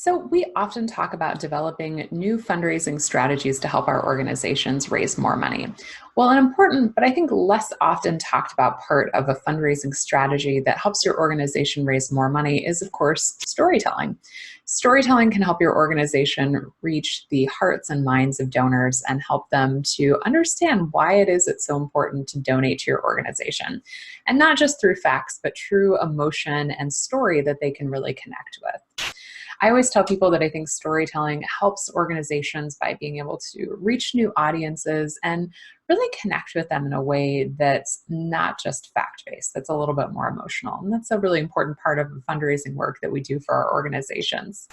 So, we often talk about developing new fundraising strategies to help our organizations raise more money. Well, an important, but I think less often talked about part of a fundraising strategy that helps your organization raise more money is, of course, storytelling. Storytelling can help your organization reach the hearts and minds of donors and help them to understand why it is it's so important to donate to your organization. And not just through facts, but true emotion and story that they can really connect with. I always tell people that I think storytelling helps organizations by being able to reach new audiences and really connect with them in a way that's not just fact-based, that's a little bit more emotional. And that's a really important part of the fundraising work that we do for our organizations.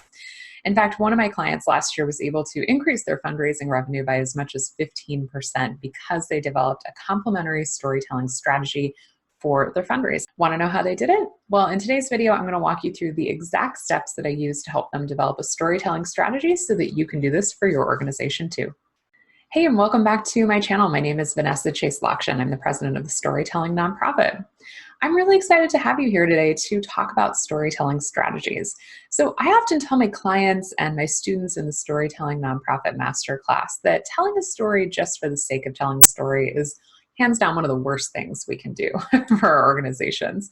In fact, one of my clients last year was able to increase their fundraising revenue by as much as 15% because they developed a complementary storytelling strategy for their fundraise. Want to know how they did it? Well, in today's video, I'm going to walk you through the exact steps that I use to help them develop a storytelling strategy so that you can do this for your organization too. Hey, and welcome back to my channel. My name is Vanessa Lockshin. I'm the president of the Storytelling Nonprofit. I'm really excited to have you here today to talk about storytelling strategies. So I often tell my clients and my students in the Storytelling Nonprofit Masterclass that telling a story just for the sake of telling a story is hands down one of the worst things we can do for our organizations.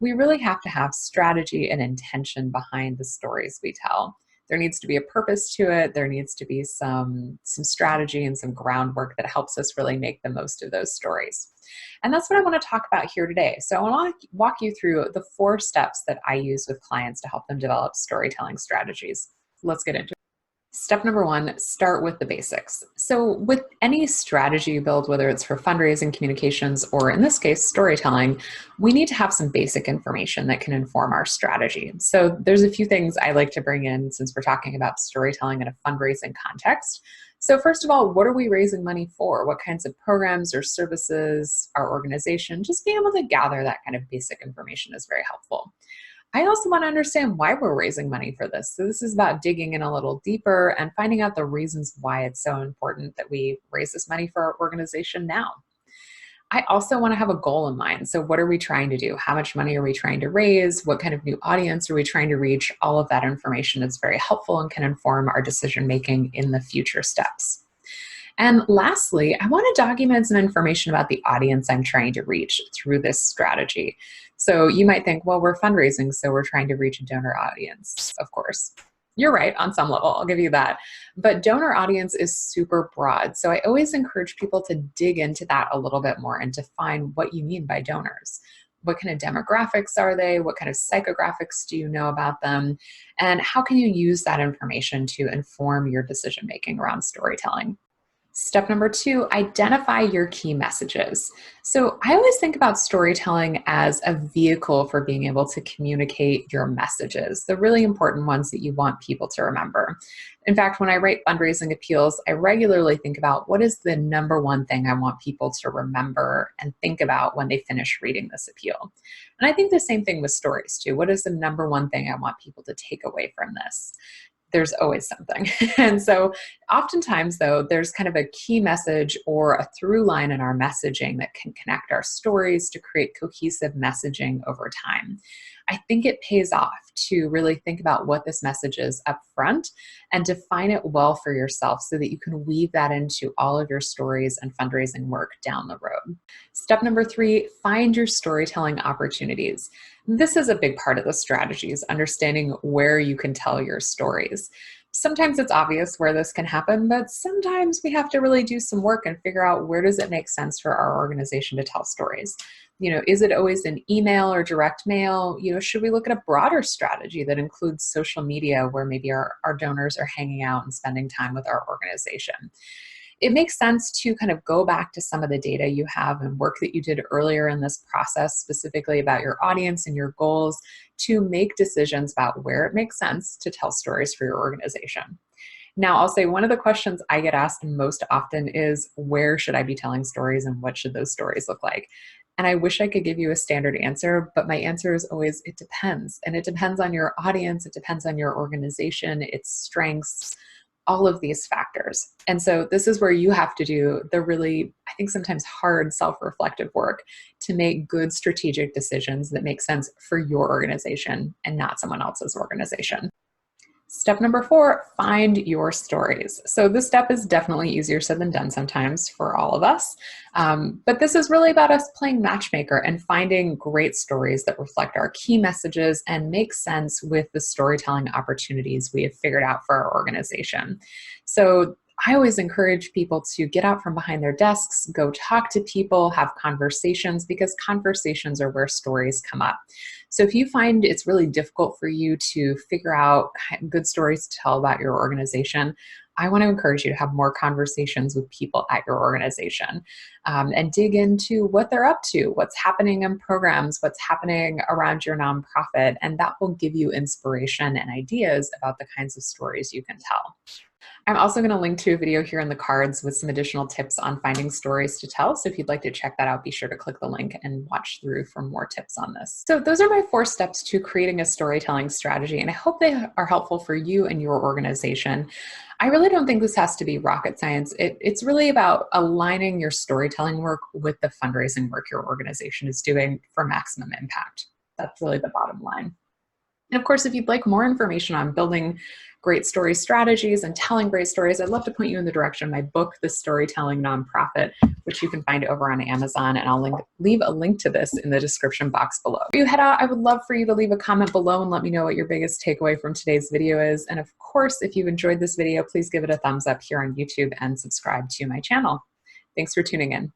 We really have to have strategy and intention behind the stories we tell. There needs to be a purpose to it. There needs to be some strategy and some groundwork that helps us really make the most of those stories. And that's what I want to talk about here today. So I want to walk you through the 4 steps that I use with clients to help them develop storytelling strategies. Let's get into it. Step number 1, start with the basics. So with any strategy you build, whether it's for fundraising, communications, or in this case, storytelling, we need to have some basic information that can inform our strategy. So there's a few things I like to bring in since we're talking about storytelling in a fundraising context. So first of all, what are we raising money for? What kinds of programs or services, our organization? Just being able to gather that kind of basic information is very helpful. I also want to understand why we're raising money for this. So this is about digging in a little deeper and finding out the reasons why it's so important that we raise this money for our organization now. I also want to have a goal in mind. So what are we trying to do? How much money are we trying to raise? What kind of new audience are we trying to reach? All of that information is very helpful and can inform our decision-making in the future steps. And lastly, I want to document some information about the audience I'm trying to reach through this strategy. So you might think, well, we're fundraising, so we're trying to reach a donor audience. Of course, you're right on some level, I'll give you that. But donor audience is super broad. So I always encourage people to dig into that a little bit more and define what you mean by donors. What kind of demographics are they? What kind of psychographics do you know about them? And how can you use that information to inform your decision-making around storytelling? Step number 2, identify your key messages. So I always think about storytelling as a vehicle for being able to communicate your messages, the really important ones that you want people to remember. In fact, when I write fundraising appeals, I regularly think about what is the number one thing I want people to remember and think about when they finish reading this appeal. And I think the same thing with stories too. What is the number one thing I want people to take away from this? There's always something. And so oftentimes though, there's kind of a key message or a through line in our messaging that can connect our stories to create cohesive messaging over time. I think it pays off to really think about what this message is up front and define it well for yourself so that you can weave that into all of your stories and fundraising work down the road. Step number 3, find your storytelling opportunities. This is a big part of the strategy, is understanding where you can tell your stories. Sometimes it's obvious where this can happen, but sometimes we have to really do some work and figure out where does it make sense for our organization to tell stories. Is it always an email or direct mail? Should we look at a broader strategy that includes social media where maybe our donors are hanging out and spending time with our organization? It makes sense to kind of go back to some of the data you have and work that you did earlier in this process, specifically about your audience and your goals, to make decisions about where it makes sense to tell stories for your organization. Now, I'll say one of the questions I get asked most often is, where should I be telling stories and what should those stories look like? And I wish I could give you a standard answer, but my answer is always, it depends. And it depends on your audience, it depends on your organization, its strengths, all of these factors. And so this is where you have to do the really, I think sometimes hard self-reflective work to make good strategic decisions that make sense for your organization and not someone else's organization. Step number 4, find your stories. So this step is definitely easier said than done sometimes for all of us. But this is really about us playing matchmaker and finding great stories that reflect our key messages and make sense with the storytelling opportunities we have figured out for our organization. So I always encourage people to get out from behind their desks, go talk to people, have conversations, because conversations are where stories come up. So if you find it's really difficult for you to figure out good stories to tell about your organization, I want to encourage you to have more conversations with people at your organization, and dig into what they're up to, what's happening in programs, what's happening around your nonprofit, and that will give you inspiration and ideas about the kinds of stories you can tell. I'm also going to link to a video here in the cards with some additional tips on finding stories to tell. So if you'd like to check that out, be sure to click the link and watch through for more tips on this. So those are my 4 steps to creating a storytelling strategy, and I hope they are helpful for you and your organization. I really don't think this has to be rocket science. It's really about aligning your storytelling work with the fundraising work your organization is doing for maximum impact. That's really the bottom line. And of course, if you'd like more information on building great story strategies and telling great stories, I'd love to point you in the direction of my book, The Storytelling Nonprofit, which you can find over on Amazon. And I'll leave a link to this in the description box below. If you head out, I would love for you to leave a comment below and let me know what your biggest takeaway from today's video is. And of course, if you've enjoyed this video, please give it a thumbs up here on YouTube and subscribe to my channel. Thanks for tuning in.